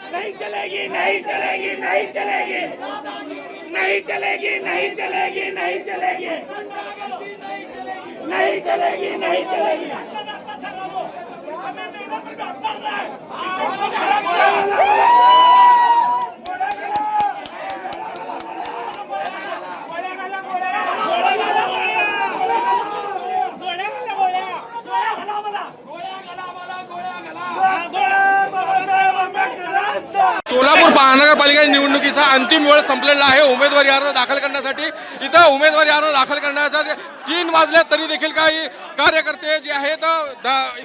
नहीं चलेगी, नहीं चलेगी, नहीं चलेगी, नहीं चलेगी, नहीं चलेगी, नहीं चलेगी, नहीं चलेगी, नहीं चलेगी। सोलापूर महानगरपालिका निवडणुकीचा अंतिम वेळ संपलेला आहे। उमेदवारी अर्ज दाखल करण्यासाठी इथं उमेदवारी अर्ज दाखल करण्यासाठी 3 वाजले तरी देखील काही कार्यकर्ते जे आहेत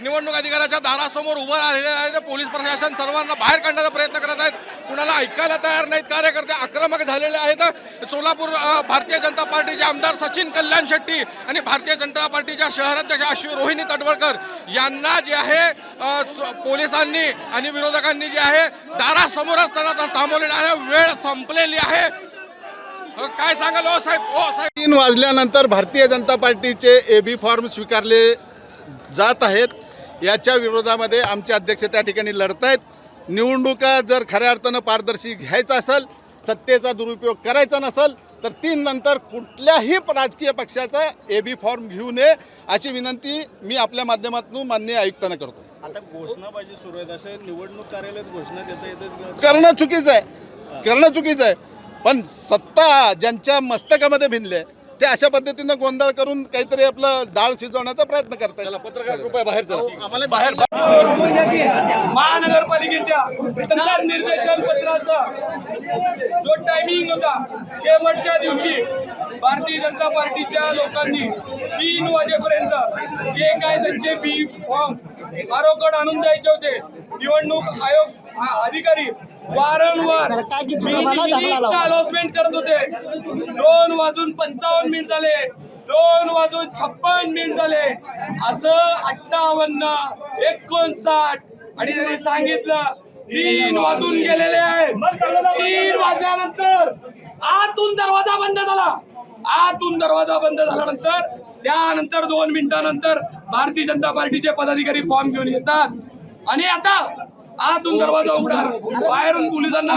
निवडणूक अधिकाऱ्याच्या दारासमोर उभे राहिलेले आहेत। पोलीस प्रशासन सर्वांना बाहेर काढण्याचा प्रयत्न करत आहेत, कुणाला ऐकायला तयार नाहीत। कार्यकर्ते आक्रमक झालेले आहेत। सोलापूर भारतीय जनता पार्टीचे आमदार सचिन कल्याण शेट्टी आणि भारतीय जनता पार्टीच्या शहराध्यक्ष रोहिणी तटवळकर यांना जे आहे पोलिसांनी आणि विरोधकांनी जे आहे दारासमोरच त्यांना थांबवलेलं आहे। वेळ संपलेली आहे। काय सांगाल ओ साहेब? 3 वाजल्यानंतर भारतीय जनता पार्टीचे एबी फॉर्म स्वीकारले जात आहेत। याच्या विरोधामध्ये आमचे अध्यक्ष त्या ठिकाणी लढत आहेत। निवडणुका जर खऱ्या अर्थानं पारदर्शी घ्यायचा असेल, सत्तेचा दुरुपयोग करायचा नसेल तर 3 नंतर कुठल्याही राजकीय पक्षाचा एबी फॉर्म घेऊ नये अशी विनंती मी आपल्या माध्यमातून माननीय आयुक्तांना करतो। आता घोषणाबाजी सुरू आहे, असे निवडणूक कार्यालयात घोषणा देता येते करणं चुकीचं आहे, पण सत्ता ज्यांच्या मस्तकामध्ये भिनले ते अशा पद्धतीनं गोंधळ करून काहीतरी आपलं डाळ शिजवण्याचा प्रयत्न करतात। पत्रकार कृपया बाहेर चला, आम्हाला बाहेर। महानगरपालिकेच्या निर्देशन पत्राचा जो टायमिंग होता शेवटच्या दिवशी भारतीय जनता पार्टीच्या लोकांनी 3 वाजेपर्यंत जे काय त्यांचे बी फॉर्म आरोग्य आणून द्यायचे होते, निवडणूक आयोग अधिकारी वारंवार अनाउन्समेंट करत होते। 2 वाजून 55 मिनिट झाले, 2 वाजून 56 मिनिट झाले, असं 58, 59 आणि त्यांनी सांगितलं 3 वाजून गेलेले आहेत। 3 वाजल्यानंतर आतून दरवाजा बंद झाला। आतून दरवाजा बंद झाल्यानंतर त्यानंतर 2 मिनिटांनंतर भारतीय जनता पार्टीचे पदाधिकारी फॉर्म घेऊन येतात आणि आता आतून दरवाजा उघडा, बाहेरून पोलिसांना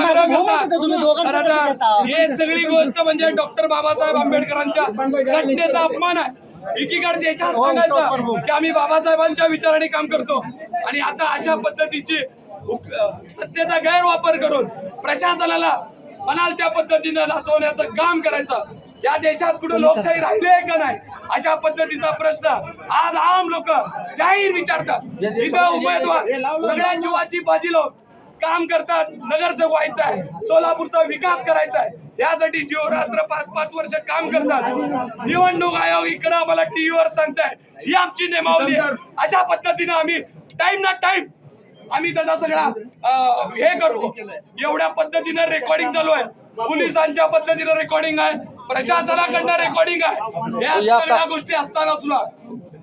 करतात। हे सगळी गोष्ट म्हणजे डॉक्टर बाबासाहेब आंबेडकरांच्या घटनेचा अपमान आहे। एकीकडे देशात सांगायचं की आम्ही बाबासाहेबांच्या विचाराने काम करतो आणि आता अशा पद्धतीची सत्तेचा गैरवापर करून प्रशासनाला म्हणाल त्या पद्धतीनं नाचवण्याचं काम करायचं। या देशात कुठे लोकशाही राहिली आहे का नाही अशा पद्धतीचा प्रश्न आज आम लोक जाहीर विचारतात। इथं उमेदवार सगळ्या जीवाची बाजी लावून काम करतात। नगरसेवक व्हायचं आहे, सोलापूरचा विकास करायचा आहे, यासाठी जीव रात्र 5-5 वर्ष काम करतात। निवडणूक आयोग इकडे आम्हाला टीव्हीवर सांगताय ही आमची नेमावली आहे। अशा पद्धतीनं आम्ही टाइम ना टाइम आम्ही त्याचा सगळा हे करू। एवढ्या पद्धतीनं रेकॉर्डिंग चालू आहे, पोलिसांच्या पद्धतीनं रेकॉर्डिंग आहे, प्रशासनाकडनं रेकॉर्डिंग आहे। या सगळ्या गोष्टी असताना सुद्धा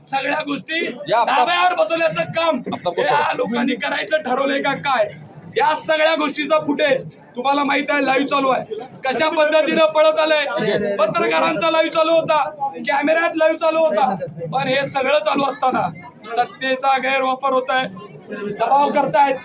सगळ्या गोष्टी धाब्यावर बसवण्याचं काम या लोकांनी करायचं ठरवलंय का काय? या सगळ्या गोष्टीचा फुटेज तुम्हाला माहित आहे, लाईव्ह चालू आहे। कशा पद्धतीनं पळत आलंय, पत्रकारांचा लाईव्ह चालू होता, कॅमेऱ्यात लाईव्ह चालू होता, पण हे सगळं चालू असताना सत्तेचा गैरवापर होत आहे, दबाव करतायत,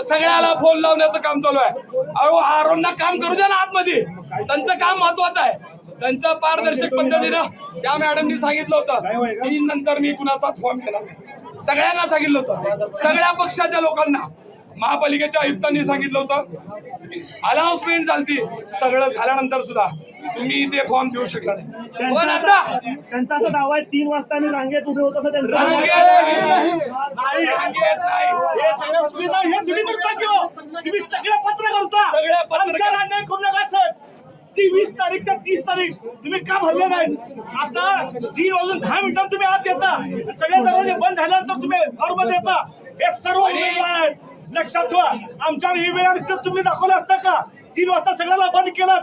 सगळ्याला फोन लावण्याचं काम चालू आहे। अहो आरोंना काम करू द्या ना आतमध्ये, त्यांचं काम महत्वाचं आहे, त्यांचं पारदर्शक पद्धतीनं त्या मॅडमनी सांगितलं होतं 3 नंतर मी कुणाचाच फॉर्म घेणार नाही, सगळ्यांना सांगितलं होतं, सगळ्या पक्षाच्या लोकांना। महापालिकेच्या आयुक्तांनी सांगितलं होतं, अनाउन्समेंट झाली, सगळं झाल्यानंतर सुद्धा तुम्ही ते फॉर्म देऊ शकला नाही। पण आता त्यांचा असा दावा आहे 3 वाजता मी रांगेत उभे होतो, रांगेत नाही, हे सगळं चुकीचं आहे। हे तुम्ही करता किंवा तुम्ही सगळे पत्र करता, सगळ्या पत्रकार अन्याय करू नका सर। ती 20 तारीख ते 30 तारीख तुम्ही का भरले नाही? आता 3 वाजून 10 मिनिटात तुम्ही आत येता, सगळे दरवाजे बंद झाल्यानंतर तुम्ही फॉर्ममध्ये येता. हे सर्व उमेदवार आहेत, लक्षात ठेवा. आमच्यावर ही वेळ असते तुम्ही दाखवलं असतं का? 3 वाजता सगळ्याला बंद केलं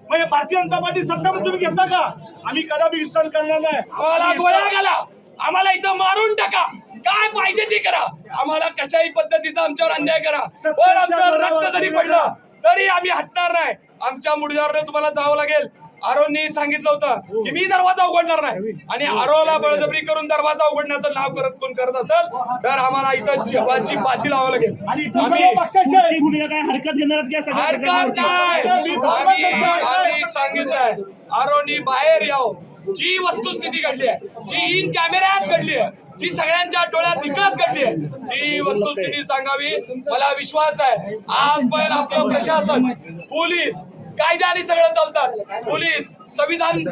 म्हणजे भारतीय जनता पार्टी सत्तावर तुम्ही घेता का? आम्ही कदापि विसर्जन करणार नाही. आम्हाला गोळ्या घाला, आम्हाला इथं मारून टाका, काय पाहिजे ते करा, आम्हाला कशाही पद्धतीचा आमच्यावर अन्याय करा, पण आमचं रक्त जरी पडलं तरी आम्ही हटणार नाही. आमच्या मुडद्यावर तुम्हाला जावं लागेल. आरोनी सांगितलं होतं की मी दरवाजा उघडणार नाही, आणि आरोला बळजबरी करून दरवाजा उघडण्याचं नाव कोण करत असेल तर आम्हाला इथं जीवाची बाजी लावावं लागेल. आणि इथं सर्व पक्षाची भूमिका काय हरकत घेणार आहेत का? हरकत नाही. आम्ही सांगितलंय आरोनी बाहेर यावं. जी वस्तुस्थिती घडली आहे, जी इन कॅमेऱ्यात घडली आहे, जी सगळ्यांच्या डोळ्यात दिखत घडली आहे, ती वस्तुस्थिती सांगावी. मला विश्वास आहे आज पण आपलं प्रशासन, पोलीस कायद्याने सगळं चालतात. पोलीस संविधान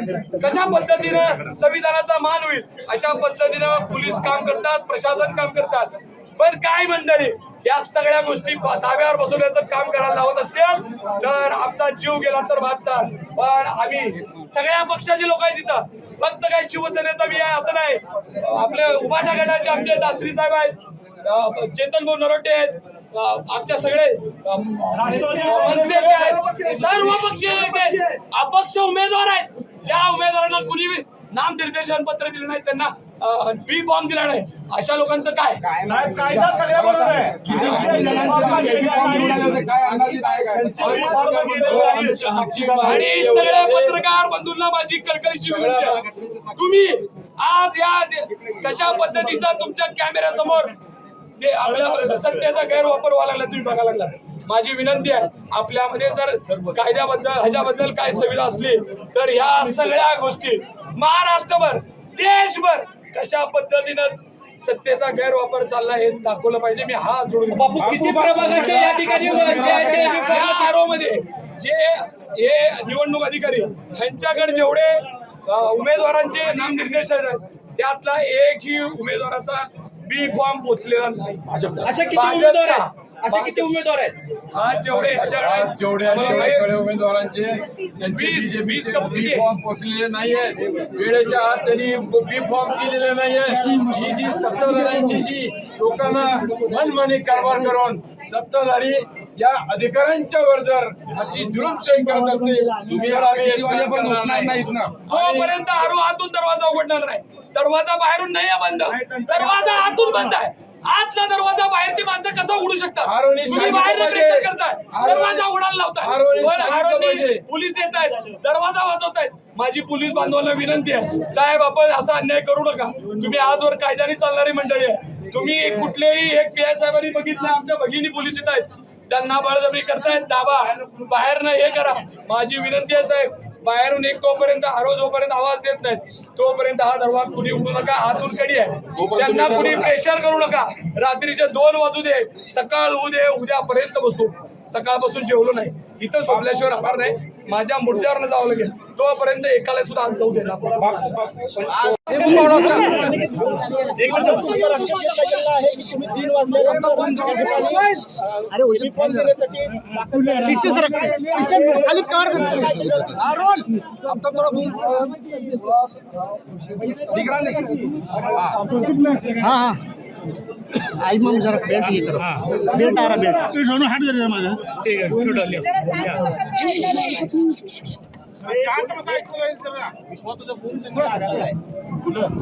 कशा पद्धतीनं संविधानाचा मान होईल अशा पद्धतीनं पोलीस काम करतात, प्रशासन काम करतात. पण काय मंडळी या सगळ्या गोष्टी धाब्यावर बसवण्याचं काम करायला लावत असतील तर आमचा जीव गेला तर भागतात. पण आम्ही सगळ्या पक्षाचे लोक आहेत तिथं, फक्त काय शिवसेनेचा मी आहे असं नाही. आपले उभाटा गटाचे आमचे दासरी साहेब आहेत, चेतन भाऊ नरोटे आहेत, आमच्या सगळे मनसेचे आहेत, सर्व पक्षीय नेते, अपक्ष उमेदवार आहेत. ज्या उमेदवारांना कुणी नामनिर्देशन पत्र दिलं नाही, त्यांना बी फॉर्म दिला नाही, अशा लोकांचं काय? साहेब कायदा सगळ्या बरोबर आहे. आणि सगळ्या पत्रकार बंधूंना माझी कळकळीची विनंती आहे, तुम्ही आज या कशा पद्धतीचा तुमच्या कॅमेऱ्यासमोर ते आपल्या सत्तेचा गैरवापर व्हायला लागला तुम्ही बघायला लागला. माझी विनंती आहे, आपल्यामध्ये जर कायद्याबद्दल ह्याच्याबद्दल काय सुविधा असली तर ह्या सगळ्या गोष्टी महाराष्ट्रभर देशभर कशा पद्धतीनं सत्तेचा गैरवापर चालला हे दाखवलं पाहिजे. मी हात जोडून बापू किती प्रभागाचे या ठिकाणी आरोमध्ये जे हे निवडणूक अधिकारी ह्यांच्याकडे जेवढे उमेदवारांचे नामनिर्देश आहेत त्यातला एकही उमेदवाराचा बी फॉर्म पोचलेला नाही. असे किती उमेदवार आहेत? असे किती उमेदवार आहेत? आज जेवढे जेवढे उमेदवारांचे त्यांचे 20 बी फॉर्म पोहोचलेले नाहीये, वेळेच्या आत त्यांनी बी फॉर्म दिलेले नाहीये. ही जी सत्ताधाऱ्यांची जी लोकांना मनमानी कारभार करून सत्ताधारी या अधिकाऱ्यांच्या वर जर अशी जुलूमशाही करत असतील तुम्ही नाहीत ना. जोपर्यंत आतून दरवाजा उघडणार नाही, दरवाजा बाहेरून नाही आहे बंद, दरवाजा आतून बंद आहे. आतला दरवाजा बाहेरची माणसं कसं उघडू शकतात? तुम्ही बाहेर प्रेशर करताय, दरवाजा उघडायला लावताय. पण आरोनी पोलीस येत आहेत, दरवाजा वाजवतायत. माझी पोलीस बांधवांना विनंती आहे, साहेब आपण असा अन्याय करू नका. तुम्ही आजवर कायद्याने चालणारी मंडळी आहे. तुम्ही कुठलेही एक पी आय साहेबांनी बघितलं आमच्या भगिनी पोलीस येत आहेत, त्यांना बळजबरी करतायत, दाबा बाहेरनं हे करा. माझी विनंती आहे साहेब, बाहेरून एक तोपर्यंत जोपर्यंत आवाज देत नाहीत तोपर्यंत हा दरवाजा कुणी उघडू नका. हातून कडी आहे, त्यांना कुणी प्रेशर करू नका. रात्रीचे 2 वाजू दे, सकाळ होऊ दे, उद्यापर्यंत बसू. सकाळपासून जेवलो नाही, इथं झोपल्याशिवाय राहणार नाही. माझ्या मुर्द्यावरनं जावं लागेल, तोपर्यंत एकाला सुद्धा आत जाऊ देणार. आई मग जरा बेल्ट ये करो, बेल्ट आ रहा बेल्ट दोनों हाथ कर माझा. ठीक है छोड़ लिया.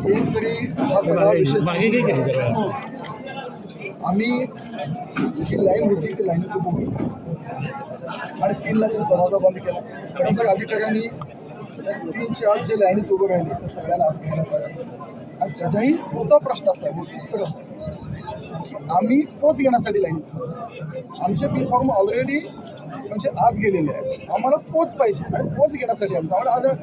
एक तरी हा सगळा विषय आम्ही जी लाईन होती ती लाईन उभी आणि 3 ला दरवाजा बंद केला. खरंतर अधिकाऱ्यांनी 3च्या आत जे लाईनीत उभं राहिले त्या सगळ्यांना आत घ्यायला पाहिजे. आणि त्याचाही पुढचा प्रश्न असा आहे तर कसं आम्ही पोच घेण्यासाठी लाईनीत आमचे बी फॉर्म ऑलरेडी म्हणजे आत गेलेले आहेत. आम्हाला पोच पाहिजे आणि पोच घेण्यासाठी आम्हाला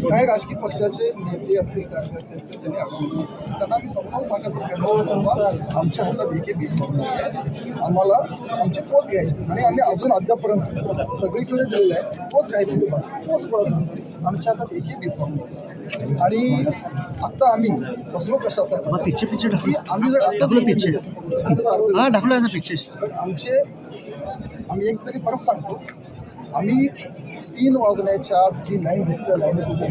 काही राजकीय पक्षाचे नेते असतील कार्यकर्ते असतील त्यांना आम्ही समजावून सांगायचं प्रयत्न आमच्या हातात एकही बी फॉर्म नाही. आम्हाला आमचे पोच घ्यायचे आणि आम्ही अजून अद्यापर्यंत सगळीकडे दिलेलं आहे पोच घ्यायचे. पोच पडत आमच्या हातात एकही बी फॉर्म नाही. आणि आता आम्ही बसलो कशासाठी पीछे पीछे ढकलो, आम्ही जर असं पीछे हां ढकलो पीछे आमचे आम्ही एक तरी परत सांगतो आम्ही 3 वाजण्याच्या आत जी लाईन होती त्या लाईन होती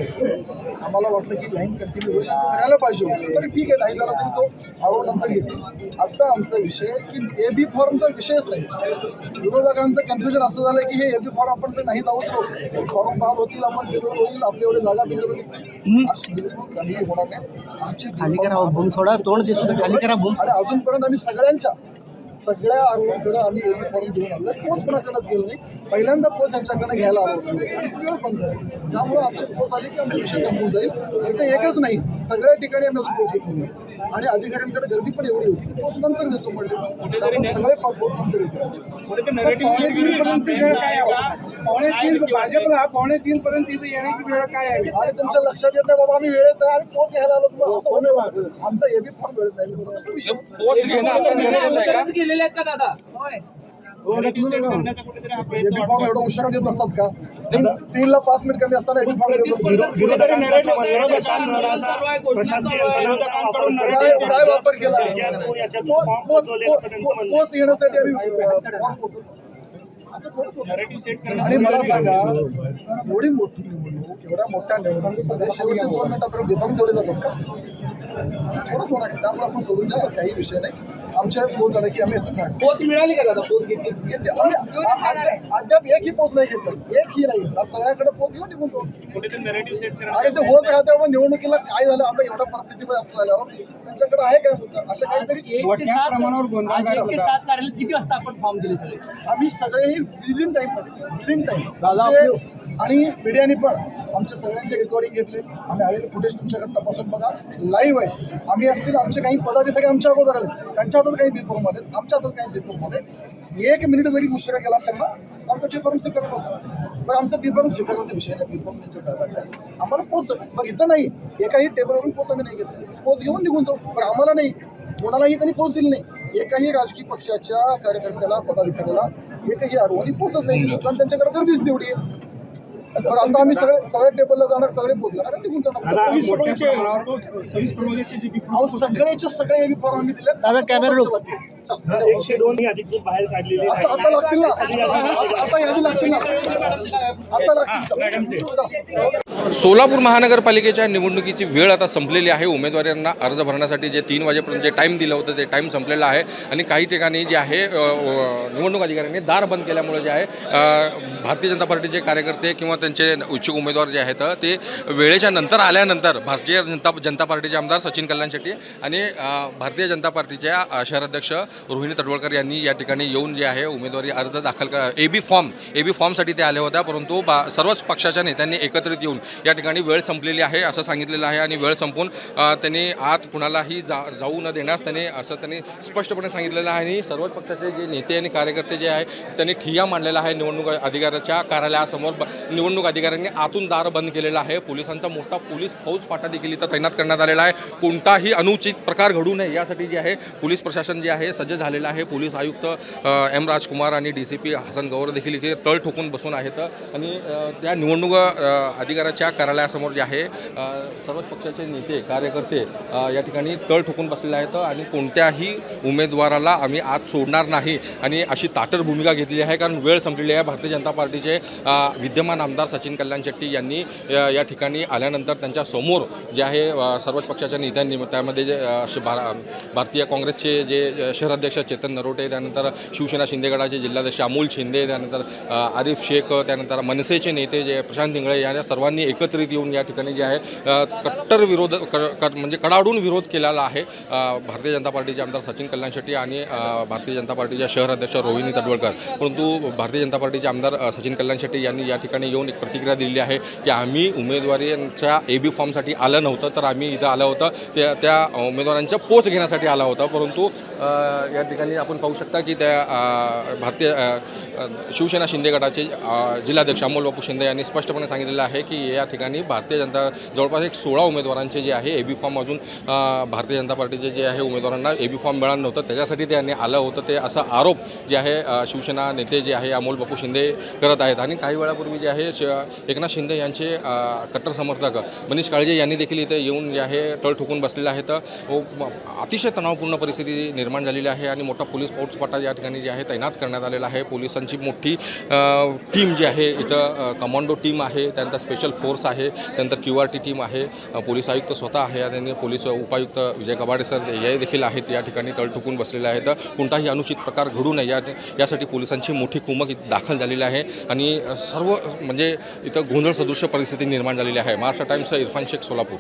आम्हाला वाटलं की लाईन कंटिन्यू होईल करायला पाहिजे होतं तर ठीक आहे, नाही झाला तरी तो आरो नंतर घेतील. आता आमचा विषय की AB फॉर्मचा विषयच नाही. विरोधकांचं कन्फ्युजन असं झालं की हे AB फॉर्म आपण तर नाही जाऊ शकतो, फॉर्म बाद होतील, आपण बिल्डर होईल, आपल्या एवढे जागा बिल्डर होतील, असं बिलकुल काही होणार नाही. आमची खाली करा भूम, थोडा तोंड दिसतो खाली करा भूम. आणि अजूनपर्यंत आम्ही सगळ्या आरोग्याकडे आम्ही AB फॉर्म घेऊन आलो. पोच कोणाकडंच गेलो नाही. पहिल्यांदा पोच यांच्याकडे घ्यायला आलो आणि वेळ पण झाली. त्यामुळे आमचे पोच आले की आमचा विषय संपून जाईल. इथे एकच नाही, सगळ्या ठिकाणी आम्ही अजून पोच घेतली नाही. आणि अधिकाऱ्यांकडे गर्दी पण एवढी होती की पोच नंतर देतो म्हणजे त्यामुळे सगळे पोच नंतर पावणे 3 पर्यंत इथे येण्याची वेळ काय आहे? आणि तुमच्या लक्षात येत नाही बाबा आम्ही वेळेत आहे, आम्ही पोच घ्यायला आलो तुम्हाला असं होणं. आमचा AB फॉर्म वेळेत नाही. पोच घेणं आता गरजेचं आहे का? गेलेले आहेत का दादा? AB फॉर्म एवढं उशिरा देत असतात का? 3ला 5 मिनिट कमी असताना AB फॉर्म देत असतात. काय वापर केला? पोच येण्यासाठी आम्ही फॉर्म पोचवतो. असं थोडंच होतं. आणि मला सांगा, एवढी मोठी निवडणूक, एवढ्या मोठ्या निवडणुकीमध्ये शेवटचे 2 मिनिटापर्यंत विभाग ठेवले जातात का? थोडंच होणार. त्यामुळे आपण सोडून द्या, काही विषय नाही. आमच्या पोच झालं की आम्ही पोच मिळाली का दादा? पोच घेतली? अद्याप एकही पोच नाही घेतलं, एकही नाही. आज सगळ्याकडे पोच घेऊन निघून जाऊ. अरे ते होत राहते पण निवडणुकीला काय झालं आता एवढ्या परिस्थितीमध्ये असं झाल्यावर त्यांच्याकडे आहे काय होतं असं काहीतरी. 1 ते 7 कार्यालयात किती वाजता आपण फॉर्म दिले सगळे? आम्ही सगळेही विदिन टाईम आणि मीडियाने पण आमच्या सगळ्यांचे रेकॉर्डिंग घेतले. आम्ही आलेले फुटेज तुमच्याकडे तपासून बघा, लाईव्ह आहे. आम्ही असतील आमचे काही पदाधिकारी आमच्या अगोदर आले, त्यांच्या हातात काही बिफॉर्म आले, आमच्या हातात काही बिफॉर्म आले. 1 मिनिट जरी उशिरा गेला असेल ना आमचं बिफॉर्म स्वीकारत होतं. पण आमचा बिफॉर्म स्वीकारण्याचा विषय नाही, बिफॉर्म त्यांच्या ताब्यात आहे. आम्हाला पोच बरं इथं नाही, एकाही टेबलवरून पोच आम्ही नाही घेतली. पोच घेऊन निघून जाऊ, पण आम्हाला नाही, कोणालाही त्यांनी पोच दिली नाही. एकाही राजकीय पक्षाच्या कार्यकर्त्याला, पदाधिकाऱ्याला एकही आरोग्याने पोचच नाही दिली, कारण त्यांच्याकडे गर्दीच तेवढी आहे. तर आता आम्ही सगळ्या टेबलला जाणार, सगळे पोचणार आणि निघून जाणार. सगळ्याचे सगळे AB फॉर्म आम्ही दिले. दादा कॅमेरा 102 ही अधिकृत बाहेर काढलेली आता लागतील ना, आता यादी लागतील ना, आता लागतील. सोलापूर महानगरपालिकेच्या निवडणुकीची वेळ आता संपलेली आहे. उमेदवारांना अर्ज भरण्यासाठी जे 3 वाजेपर्यंत जे टाईम दिलं होतं ते टाईम संपलेला आहे आणि काही ठिकाणी जे आहे निवडणूक अधिकाऱ्यांनी दार बंद केल्यामुळे जे आहे भारतीय जनता पार्टीचे कार्यकर्ते किंवा त्यांचे इच्छुक उमेदवार जे आहेत ते वेळेच्या नंतर आल्यानंतर भारतीय जनता पार्टीचे आमदार सचिन कल्याण शेट्टी आणि भारतीय जनता पार्टीच्या शहराध्यक्ष रोहिणी तडवळकर यांनी या ठिकाणी येऊन जे आहे उमेदवारी अर्ज दाखल AB फॉर्मसाठी ते आले होत्या. परंतु सर्वच पक्षाच्या नेत्यांनी एकत्रित येऊन या ठिकाणी वेळ संपलेली आहे असं सांगितलेलं आहे आणि वेळ संपून त्यांनी आत कुणालाही जाऊ न देण्यास त्यांनी स्पष्टपणे सांगितलेलं आहे. आणि सर्वच पक्षाचे जे नेते आणि कार्यकर्ते जे आहे त्यांनी ठिय्या मांडलेला आहे निवडणूक अधिकाऱ्याच्या कार्यालयासमोर. निवडणूक अधिकाऱ्यांनी आतून दार बंद केलेला आहे. पोलिसांचा मोठा पोलीस फौजफाटा देखील इथं तैनात करण्यात आलेला आहे. कोणताही अनुचित प्रकार घडू नये यासाठी जे आहे पोलीस प्रशासन जे आहे सज्ज झालेलं आहे. पोलीस आयुक्त M राजकुमार आणि DCP हसन गौर देखील इथे तळ ठोकून बसून आहेत आणि त्या निवडणूक अधिकाऱ्याच्या कार्यालयासमोर जे आहे सर्वच पक्षाचे नेते कार्यकर्ते या ठिकाणी तळ ठोकून बसलेले आहेत आणि कोणत्याही उमेदवाराला आम्ही आत सोडणार नाही आणि अशी ताठर भूमिका घेतली आहे. कारण वेळ संपलेली आहे. भारतीय जनता पार्टीचे विद्यमान आमदार सचिन कल्याण शेट्टी यांनी या ठिकाणी आल्यानंतर त्यांच्या समोर जे आहे सर्वच पक्षाच्या नेत्यांनी त्यामध्ये जे भारतीय काँग्रेसचे जे शहराध्यक्ष चेतन नरोटे, त्यानंतर शिवसेना शिंदे गटाचे जिल्हाध्यक्ष अमोल शिंदे, त्यानंतर आरिफ शेख, त्यानंतर मनसेचे नेते जे प्रशांत इंगळे या सर्वांनी एकत्रित येऊन या ठिकाणी जे आहे कट्टर विरोध म्हणजे कडाडून विरोध केलेला आहे भारतीय जनता पार्टीचे आमदार सचिन कल्याण शेट्टी आणि भारतीय जनता पार्टीच्या शहराध्यक्ष रोहिणी तडवळकर. परंतु भारतीय जनता पार्टीचे आमदार सचिन कल्याण शेट्टी यांनी या ठिकाणी येऊन एक प्रतिक्रिया दिलेली आहे की आम्ही उमेदवारांच्या AB फॉर्मसाठी आलं नव्हतं, तर आम्ही इथं आलं होतं त्या उमेदवारांच्या पोच घेण्यासाठी आला होता. परंतु या ठिकाणी आपण पाहू शकता की त्या भारतीय शिवसेना शिंदे गटाचे जिल्हाध्यक्ष अमोल बापू शिंदे यांनी स्पष्टपणे सांगितलेलं आहे की या ठिकाणी भारतीय जनता जवळपास 16 उमेदवारांचे जे आहे AB फॉर्म अजून भारतीय जनता पार्टीचे जे आहे उमेदवारांना AB फॉर्म मिळालं नव्हतं, त्याच्यासाठी त्यांनी आलं होतं ते असा आरोप जे आहे शिवसेना नेते जे आहे अमोल बापू शिंदे करत आहेत. आणि काही वेळापूर्वी जे आहे एकनाथ शिंदे यांचे कट्टर समर्थक मनीष काळजे यांनी देखील इथे येऊन जे आहे तळ ठोकून बसलेले आहेत. अतिशय तणावपूर्ण परिस्थिती निर्माण झालेली झालेली आहे आणि मोठा पोलीस फौजफाटा या ठिकाणी जे आहे तैनात करण्यात आलेला आहे. पोलिसांची मोठी टीम जी आहे इथं कमांडो टीम आहे, त्यानंतर स्पेशल फोर्स आहे, त्यानंतर QRT टीम आहे, पोलीस आयुक्त स्वतः आहे आणि पोलीस उपायुक्त विजय गबाडे सर हे देखील आहेत या ठिकाणी तळ ठोकून बसलेले आहेत. कोणताही अनुचित प्रकार घडू नये यासाठी पोलिसांची मोठी कुमक इथं दाखल झालेली आहे आणि सर्व म्हणजे इथं गोंधळ सदृश्य परिस्थिती निर्माण झालेली आहे. महाराष्ट्र टाइम्स इरफान शेख, सोलापूर.